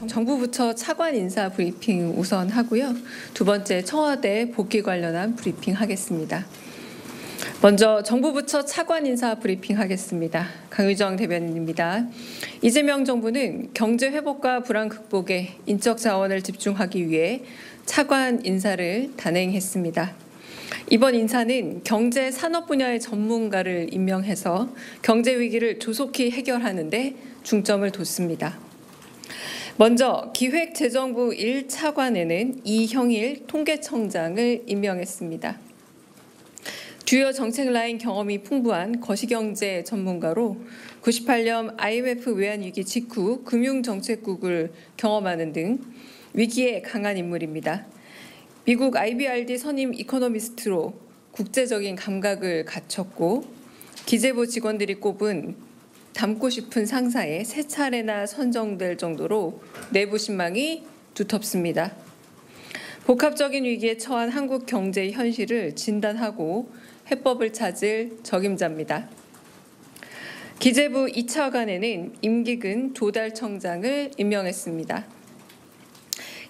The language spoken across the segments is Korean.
정부 부처 차관 인사 브리핑 우선 하고요. 두 번째 청와대 복귀 관련한 브리핑 하겠습니다. 먼저 정부 부처 차관 인사 브리핑 하겠습니다. 강유정 대변인입니다. 이재명 정부는 경제 회복과 불안 극복에 인적 자원을 집중하기 위해 차관 인사를 단행했습니다. 이번 인사는 경제 산업 분야의 전문가를 임명해서 경제 위기를 조속히 해결하는 데 중점을 뒀습니다. 먼저 기획재정부 1차관에는 이형일 통계청장을 임명했습니다. 주요 정책 라인 경험이 풍부한 거시경제 전문가로 98년 IMF 외환위기 직후 금융정책국을 경험하는 등 위기에 강한 인물입니다. 미국 IBRD 선임 이코노미스트로 국제적인 감각을 갖췄고 기재부 직원들이 꼽은 닮고 싶은 상사에 3차례나 선정될 정도로 내부 신망이 두텁습니다. 복합적인 위기에 처한 한국 경제의 현실을 진단하고 해법을 찾을 적임자입니다. 기재부 2차관에는 임기근 조달청장을 임명했습니다.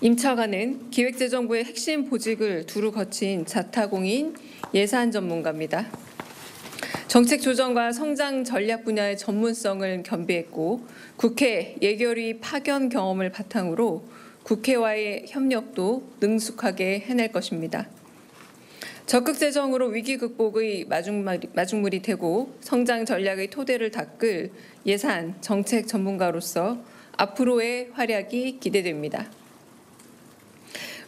임 차관은 기획재정부의 핵심 보직을 두루 거친 자타공인 예산 전문가입니다. 정책 조정과 성장 전략 분야의 전문성을 겸비했고 국회 예결위 파견 경험을 바탕으로 국회와의 협력도 능숙하게 해낼 것입니다. 적극 재정으로 위기 극복의 마중물이 되고 성장 전략의 토대를 닦을 예산 정책 전문가로서 앞으로의 활약이 기대됩니다.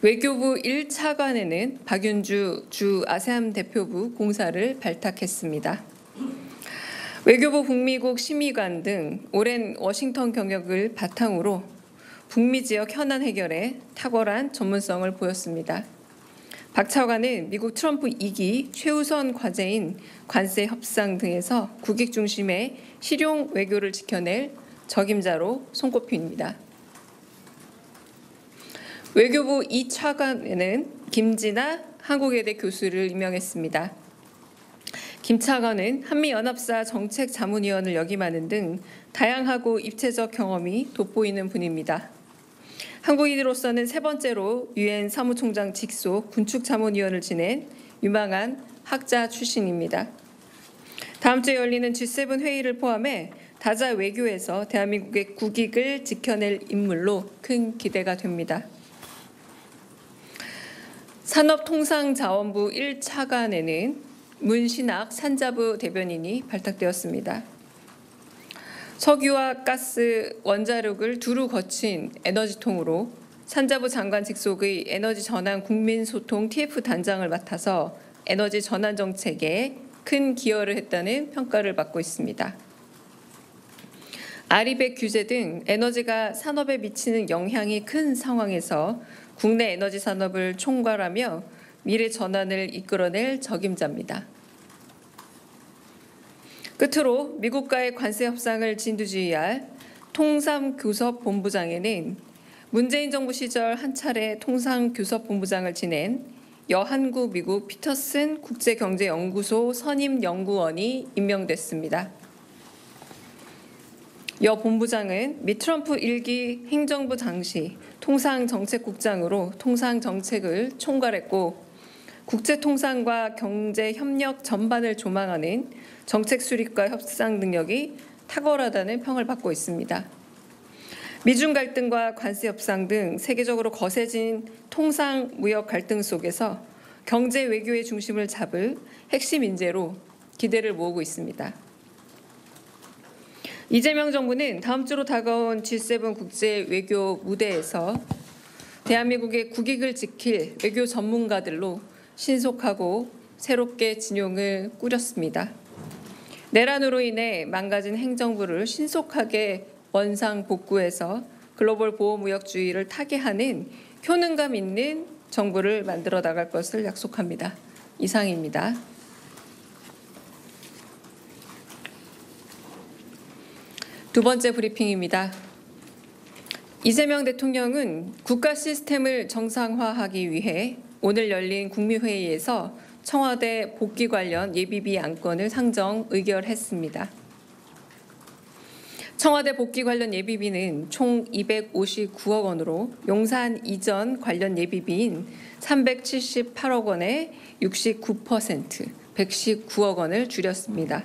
외교부 1차관에는 박윤주 주 아세안 대표부 공사를 발탁했습니다. 외교부 북미국 심의관 등 오랜 워싱턴 경력을 바탕으로 북미 지역 현안 해결에 탁월한 전문성을 보였습니다. 박 차관은 미국 트럼프 2기 최우선 과제인 관세 협상 등에서 국익 중심의 실용 외교를 지켜낼 적임자로 손꼽힙니다. 외교부 2차관에는 김진아 한국외대 교수를 임명했습니다. 김 차관은 한미연합사 정책자문위원을 역임하는 등 다양하고 입체적 경험이 돋보이는 분입니다. 한국인으로서는 3번째로 유엔 사무총장 직속 군축자문위원을 지낸 유망한 학자 출신입니다. 다음 주에 열리는 G7 회의를 포함해 다자 외교에서 대한민국의 국익을 지켜낼 인물로 큰 기대가 됩니다. 산업통상자원부 1차관에는 문신학 산자부 대변인이 발탁되었습니다. 석유와 가스, 원자력을 두루 거친 에너지통으로 산자부 장관 직속의 에너지 전환 국민소통 TF 단장을 맡아서 에너지 전환 정책에 큰 기여를 했다는 평가를 받고 있습니다. 아리백 규제 등 에너지가 산업에 미치는 영향이 큰 상황에서 국내 에너지 산업을 총괄하며 미래 전환을 이끌어낼 적임자입니다. 끝으로 미국과의 관세 협상을 진두지휘할 통상교섭본부장에는 문재인 정부 시절 한 차례 통상교섭본부장을 지낸 여한구 미국 피터슨 국제경제연구소 선임 연구원이 임명됐습니다. 여 본부장은 미 트럼프 1기 행정부 당시 통상정책국장으로 통상정책을 총괄했고 국제통상과 경제협력 전반을 조망하는 정책 수립과 협상 능력이 탁월하다는 평을 받고 있습니다. 미중 갈등과 관세 협상 등 세계적으로 거세진 통상 무역 갈등 속에서 경제 외교의 중심을 잡을 핵심 인재로 기대를 모으고 있습니다. 이재명 정부는 다음 주로 다가온 G7 국제 외교 무대에서 대한민국의 국익을 지킬 외교 전문가들로 신속하고 새롭게 진용을 꾸렸습니다. 내란으로 인해 망가진 행정부를 신속하게 원상복구해서 글로벌 보호무역주의를 타개하는 효능감 있는 정부를 만들어 나갈 것을 약속합니다. 이상입니다. 두 번째 브리핑입니다. 이재명 대통령은 국가 시스템을 정상화하기 위해 오늘 열린 국무회의에서 청와대 복귀 관련 예비비 안건을 상정 의결했습니다. 청와대 복귀 관련 예비비는 총 259억 원으로 용산 이전 관련 예비비인 378억 원의 69%, 119억 원을 줄였습니다.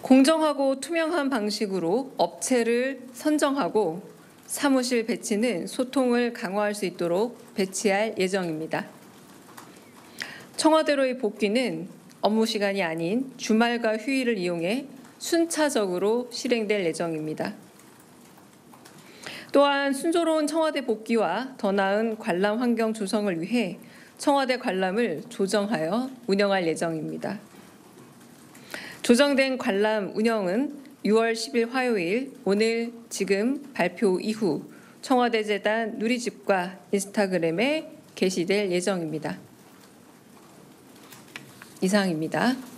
공정하고 투명한 방식으로 업체를 선정하고 사무실 배치는 소통을 강화할 수 있도록 배치할 예정입니다. 청와대로의 복귀는 업무 시간이 아닌 주말과 휴일을 이용해 순차적으로 실행될 예정입니다. 또한 순조로운 청와대 복귀와 더 나은 관람 환경 조성을 위해 청와대 관람을 조정하여 운영할 예정입니다. 조정된 관람 운영은 6월 10일 화요일 오늘 지금 발표 이후 청와대 재단 누리집과 인스타그램에 게시될 예정입니다. 이상입니다.